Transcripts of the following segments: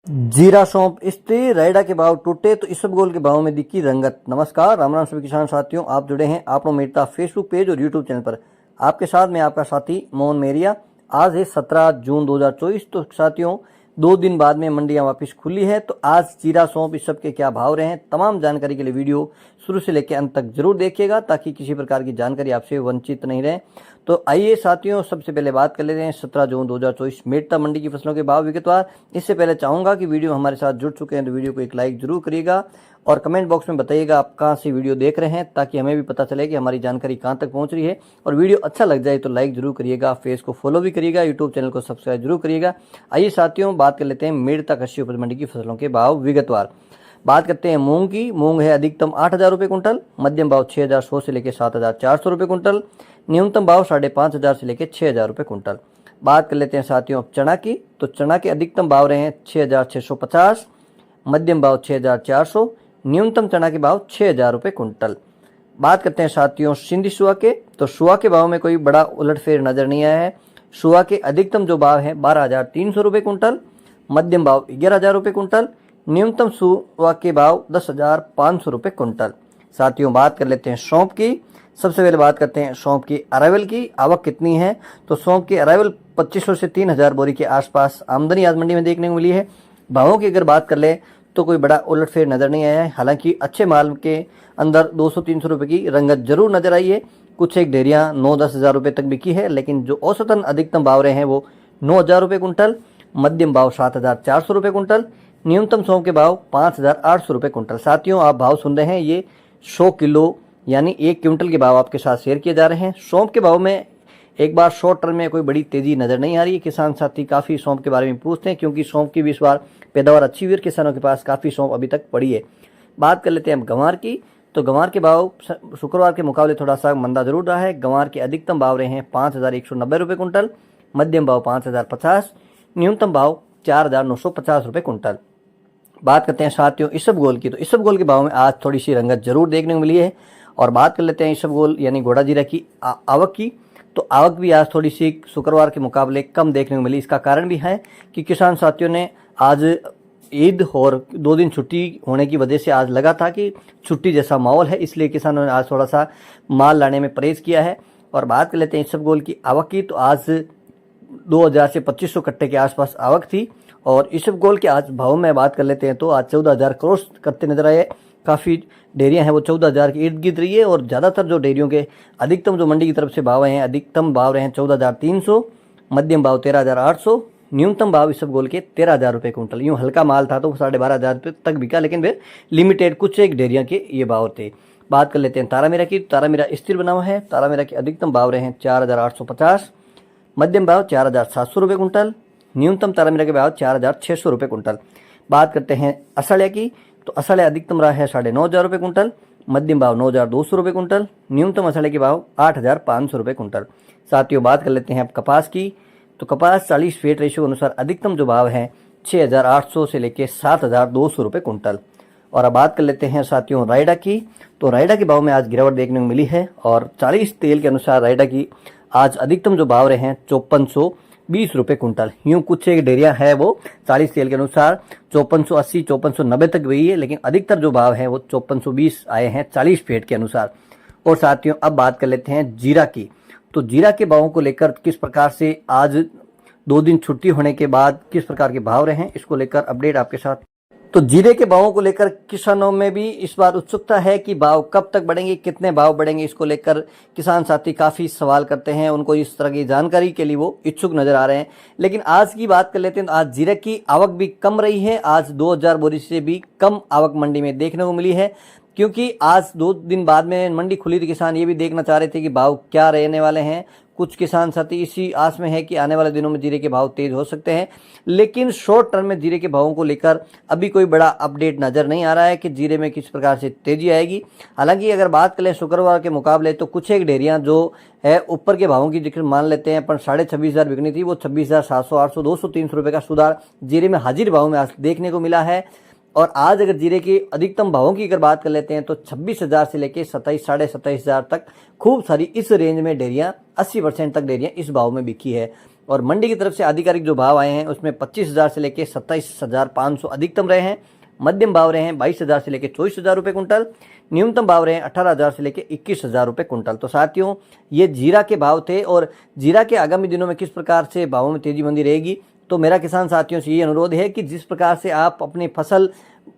जीरा सौंप स्थिर रायडा के भाव टूटे तो इसबगोल के भाव में दिखी रंगत। नमस्कार, राम राम सभी किसान साथियों, आप जुड़े हैं आप मेरा फेसबुक पेज और यूट्यूब चैनल पर। आपके साथ मैं आपका साथी मोहन मेरिया। आज है 17 जून 2024। तो साथियों, 2 दिन बाद में मंडियां वापस खुली है। तो आज जीरा सौंप इस सब के क्या भाव रहे हैं, तमाम जानकारी के लिए वीडियो शुरू से लेकर अंत तक जरूर देखिएगा ताकि किसी प्रकार की जानकारी आपसे वंचित नहीं रहे। तो आइए साथियों, सबसे पहले बात कर लेते हैं 17 जून 2024 मेडता मंडी की फसलों के भाव विगतवार। इससे पहले चाहूंगा कि वीडियो हमारे साथ जुड़ चुके हैं तो वीडियो को एक लाइक जरूर करिएगा और कमेंट बॉक्स में बताइएगा आप कहां से वीडियो देख रहे हैं ताकि हमें भी पता चले कि हमारी जानकारी कहां तक पहुंच रही है। और वीडियो अच्छा लग जाए तो लाइक जरूर करिएगा, फेस को फॉलो भी करिएगा, यूट्यूब चैनल को सब्सक्राइब जरूर करिएगा। आइए साथियों, बात कर लेते हैं मेडता कृषि उपज मंडी की फसलों के भाव विगतवार। बात करते हैं मूंग की। मूंग है अधिकतम 8,000 रुपये कुंटल, मध्यम भाव 6,100 से लेकर 7,400 रुपये कुंटल, न्यूनतम भाव 5,500 से लेकर 6,000 रुपये कुंटल। बात कर लेते हैं साथियों चना की। तो चना के अधिकतम भाव रहे हैं 6,650, मध्यम भाव 6,400, न्यूनतम चना के भाव 6,000 रुपये कुंटल। बात करते हैं साथियों सिंधी सुआ के। तो सुआ के भाव में कोई बड़ा उलटफेर नजर नहीं आया है। सुआ के अधिकतम जो भाव है 12,300 रुपये कुंटल, मध्यम भाव 11,000 रुपये कुंटल, न्यूनतम सुआ के भाव 10,500 रुपये कुंटल। साथियों, बात कर लेते हैं सौंफ की। सबसे पहले बात करते हैं सौंफ की अराइवल की आवक कितनी है। तो सौंफ की अराइवल 2500 से 3,000 बोरी के आसपास आमदनी आज मंडी में देखने को मिली है। भावों की अगर बात कर ले तो कोई बड़ा उलटफेर नजर नहीं आया है। हालांकि अच्छे माल के अंदर 200-300 रुपये की रंगत जरूर नजर आई है। कुछ एक ढेरियां 9-10 हज़ार रुपये तक बिकी है, लेकिन जो औसतन अधिकतम भाव रहे हैं वो 9,000 रुपये कुंटल, मध्यम भाव 7,400 रुपये कुंटल, न्यूनतम सौंफ के भाव 5,800 रुपये कुंटल। साथियों, आप भाव सुन रहे हैं, ये 100 किलो यानी 1 क्विंटल के भाव आपके साथ शेयर किए जा रहे हैं। सौंफ के भाव में एक बार शॉर्ट टर्म में कोई बड़ी तेजी नजर नहीं आ रही है। किसान साथी काफ़ी सौंफ के बारे में पूछते हैं क्योंकि सौंफ की भी इस बार पैदावार अच्छी हुई है। किसानों के पास काफ़ी सौंफ अभी तक पड़ी है। बात कर लेते हैं हम गंवार की। तो गंवार के भाव शुक्रवार के मुकाबले थोड़ा सा मंदा जरूर रहा है। गंवार के अधिकतम भाव रहे हैं 5,190 रुपये कुंटल, मध्यम भाव 5,050, न्यूनतम भाव 4,950 रुपये कुंटल। बात करते हैं साथियों इसबगोल की। तो इसबगोल के भाव में आज थोड़ी सी रंगत जरूर देखने को मिली है। और बात कर लेते हैं इसबगोल यानी घोड़ा जीरा की आवक की। तो आवक भी आज थोड़ी सी शुक्रवार के मुकाबले कम देखने को मिली। इसका कारण भी है कि किसान साथियों ने आज ईद और 2 दिन छुट्टी होने की वजह से आज लगा था कि छुट्टी जैसा माहौल है, इसलिए किसानों ने आज थोड़ा सा माल लाने में परहेज किया है। और बात कर लेते हैं इसबगोल की आवक की। तो आज 2,000 से 2,500 कट्टे के आसपास आवक थी। और इसबगोल के आज भाव में बात कर लेते हैं तो आज 14,000 क्रॉस करते नजर आए। काफ़ी डेयरियां हैं वो 14,000 के इर्द गिर्द रही है। और ज़्यादातर जो डेयरियों के अधिकतम जो मंडी की तरफ से भाव हैं, अधिकतम भाव रहे हैं 14,300, मध्यम भाव 13,800, न्यूनतम भाव इसबगोल के 13,000 रुपये कुंटल। यूँ हल्का माल था तो 12,500 रुपये तक बिका, लेकिन वे लिमिटेड कुछ एक डेयरियाँ के ये भाव थे। बात कर लेते हैं तारामीरा की। तारामीरा स्थिर बना हुआ है। तारामीरा के अधिकतम भाव रहे हैं 4,850, मध्यम भाव 4,700 रुपये कुंटल, न्यूनतम तारामीरा के भाव 4,600 रुपये कुंटल। बात करते हैं असड़िया की। तो असड़िया अधिकतम रहा है 9,500 रुपये कुंटल, मध्यम भाव 9,200 रुपये कुंटल, न्यूनतम असड़िया के भाव 8,500 रुपये कुंटल। साथियों, बात कर लेते हैं अब कपास की। तो कपास 40 फीट रेशियो के अनुसार अधिकतम जो भाव है 6,800 से लेकर 7,200 रुपये कुंटल। और अब बात कर लेते हैं साथियों रायडा की। तो रायडा के भाव में आज गिरावट देखने को मिली है। और 40 तेल के अनुसार रायडा की आज अधिकतम जो भाव रहे हैं 5,420 रुपये कुंटल। यूँ कुछ एक डेरियाँ है वो 40 तेल के अनुसार 5,480, 5,490 तक गई है, लेकिन अधिकतर जो भाव है वो 5,420 आए हैं 40 फीट के अनुसार। और साथियों, अब बात कर लेते हैं जीरा की। तो जीरा के भावों को लेकर किस प्रकार से आज 2 दिन छुट्टी होने के बाद किस प्रकार के भाव रहे हैं, इसको लेकर अपडेट आपके साथ। तो जीरे के भावों को लेकर किसानों में भी इस बार उत्सुकता है कि भाव कब तक बढ़ेंगे, कितने भाव बढ़ेंगे। इसको लेकर किसान साथी काफ़ी सवाल करते हैं, उनको इस तरह की जानकारी के लिए वो इच्छुक नजर आ रहे हैं। लेकिन आज की बात कर लेते हैं तो आज जीरे की आवक भी कम रही है। आज 2,000 बोरी से भी कम आवक मंडी में देखने को मिली है, क्योंकि आज 2 दिन बाद में मंडी खुली थी। किसान ये भी देखना चाह रहे थे कि भाव क्या रहने वाले हैं। कुछ किसान साथी इसी आस में है कि आने वाले दिनों में जीरे के भाव तेज हो सकते हैं, लेकिन शॉर्ट टर्म में जीरे के भावों को लेकर अभी कोई बड़ा अपडेट नजर नहीं आ रहा है कि जीरे में किस प्रकार से तेजी आएगी। हालांकि अगर बात करें शुक्रवार के मुकाबले तो कुछ एक डेयरियां जो है ऊपर के भावों की जिक्र मान लेते हैं, पर 26,500 बिकनी थी वो 26,700, 800, 200, 300 रुपये का सुधार जीरे में हाजिर भाव में आज देखने को मिला है। और आज अगर जीरे के अधिकतम भावों की अगर बात कर लेते हैं तो 26,000 से लेकर 27, 27,500 तक खूब सारी इस रेंज में डेयरियां 80% तक डेयरियां इस भाव में बिकी है। और मंडी की तरफ से आधिकारिक जो भाव आए हैं उसमें 25,000 से लेकर 27,500 अधिकतम रहे हैं। मध्यम भाव रहे हैं 22,000 से लेकर 24,000 रुपये कुंटल। न्यूनतम भाव रहे हैं 18,000 से लेकर 21,000 रुपये कुंटल। तो साथियों ये जीरा के भाव थे और जीरा के आगामी दिनों में किस प्रकार से भावों में तेजी मंदी रहेगी, तो मेरा किसान साथियों से ये अनुरोध है कि जिस प्रकार से आप अपनी फसल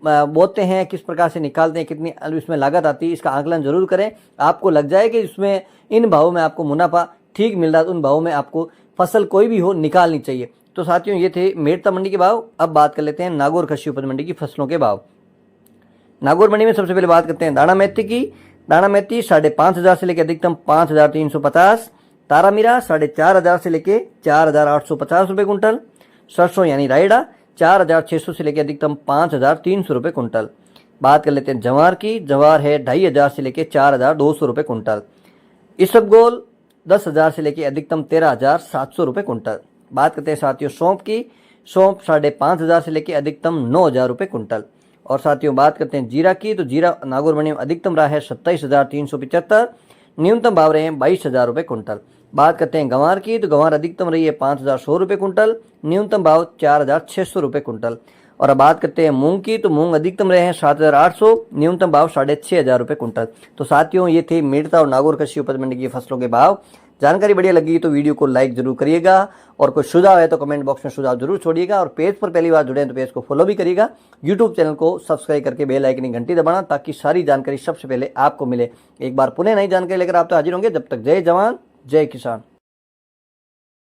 बोते हैं, किस प्रकार से निकालते हैं, कितनी इसमें लागत आती है, इसका आकलन जरूर करें। आपको लग जाए कि इसमें इन भावों में आपको मुनाफा ठीक मिल रहा है, उन भावों में आपको फसल कोई भी हो निकालनी चाहिए। तो साथियों ये थे मेड़ता मंडी के भाव। अब बात कर लेते हैं नागौर कृषि उपज मंडी की फसलों के भाव। नागौर मंडी में सबसे पहले बात करते हैं दाना मेथी की। दाना मेथी 5,500 से लेकर अधिकतम 5,350। तारा मीरा 4,500 से लेकर 4,850 रुपये कुंटल। सरसों यानी रायडा 4,600 से लेकर अधिकतम 5,300 रुपये कुंटल। बात कर लेते हैं जवार की। जवार है 2,500 से लेकर 4,200 रुपये कुंटल। इसबगोल 10,000 से लेकर अधिकतम 13,700 रुपये कुंटल। बात करते हैं साथियों सौंफ की। सौंफ 5,500 से लेकर अधिकतम 9,000 रुपये कुंटल। और साथियों बात करते हैं जीरा की, तो जीरा नागौर मंडी में अधिकतम रहा है 27,375। न्यूनतम भाव रहे हैं 22,000 रुपये कुंटल। बात करते हैं गंवार की, तो गंवार अधिकतम रही है 5,100 रुपये कुंटल। न्यूनतम भाव 4,600 रुपये कुंटल। और अब बात करते हैं मूंग की, तो मूंग अधिकतम रहे हैं 7,800। न्यूनतम भाव 6,500 रुपये कुंटल। तो साथियों ये थे मेड़ता और नागौर कृषि उपज मंडी की फसलों के भाव। जानकारी बढ़िया लगी तो वीडियो को लाइक जरूर करिएगा और कोई सुझाव है तो कमेंट बॉक्स में सुझाव जरूर छोड़िएगा। और पेज पर पहली बार जुड़े हैं तो पेज को फॉलो भी करिएगा। यूट्यूब चैनल को सब्सक्राइब करके बेल आइकन की घंटी दबाना ताकि सारी जानकारी सबसे पहले आपको मिले। एक बार पुनः नई जानकारी लेकर आप तो हाजिर होंगे। जब तक जय जवान जय किसान।